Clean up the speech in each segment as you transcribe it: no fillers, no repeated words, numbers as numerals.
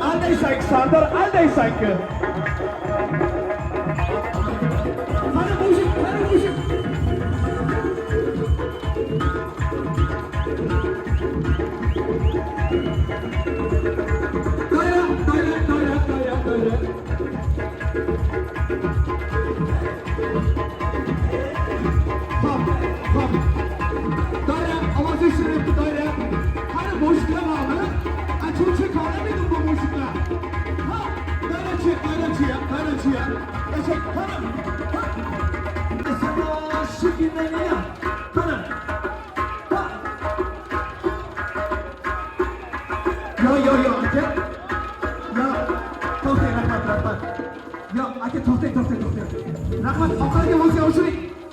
Aldaysanki Sardor, aldaysanki. Qani mushuk, qani mushuk. Doira. Hop. Doira, ovozi shirinibdi doira. Qani mushuklar bormi? Açılçı kahramedim bu mushuklar. Ha, qayrachi ya. Eşek, qani. Sana shiginani ya. Qani. Ha. Yo, aka. Ya, to'xtang, rahmat. Yo, aka, to'xtang. Rahmat, oxirgi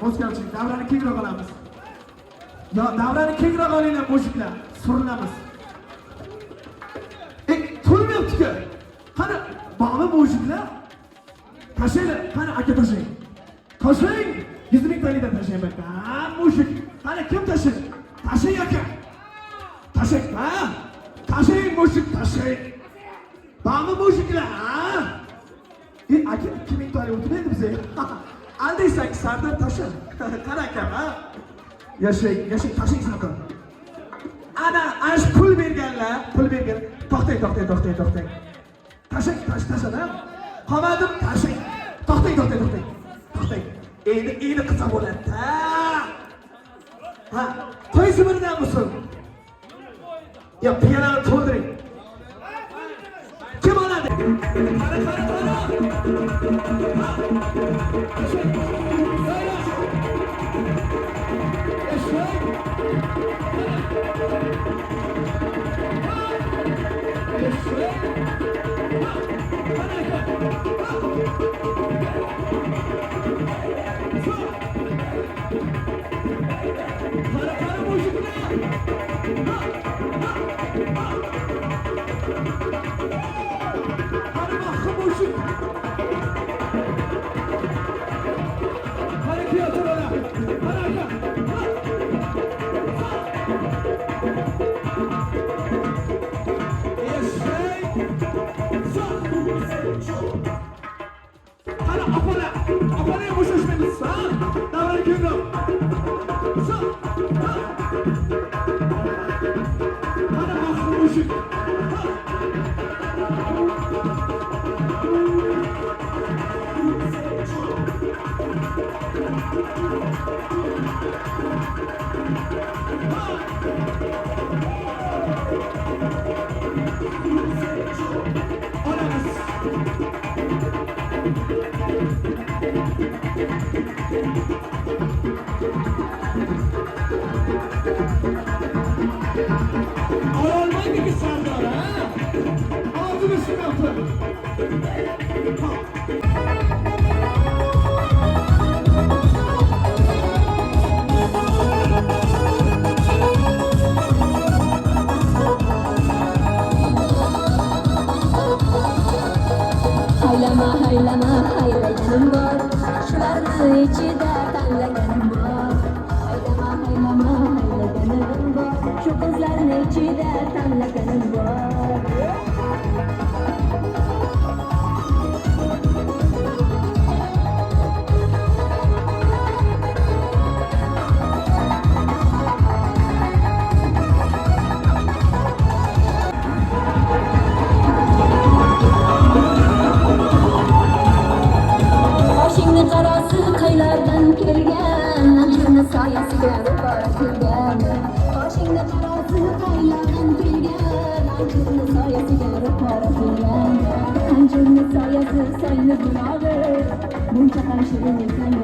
o'zgarishing. Davrani kengroq olamiz. Yo, davrani kengroq olinglar mushuklar. Surilamiz. Turmayapti-ku. Qani, bormi mushuklar? Tashlaylar. Qani, aka tashlang. Tashlang. 100 ming talidan tashlang bakka. Ha, mushuk. Qani, kim tashlaydi? Tashlang aka. Tashlang, ha? Tashlang mushuk, tashlang. Bormi mushuklar? Ha? Aka 2 ming tali o'tmaydi bizga. Aldaysanki Sardor tashlang. Qara aka, ha? Yashang, tashlang saqo. Ana pul berganlar. To'xtang. Tashlang, ha? Qomadim, tashlang. To'xtang. Endi qilsa bo'ladi. Ha, qaysi biridan bo'lsin? Yo, piyalani to'ldiring. Kim oladi? Olmaydı ki Serdar ha? Ağzını sıkıntı. Haylama haylama haylaganim bor, shularni ichida tanlaganim bor. Haylama haylama haylaganim bor, shu qizlarni ichida tanlaganim bor. Boshingni qarasi qaylardan kelgan, anjirni soyasiga ro'para kelgan. Boshingni qarasi qaylardan kelgan, anjirni soyasiga ro'para kelgan. Anjirni soyasi soyni bulog'i, buncha ham shirin ekan.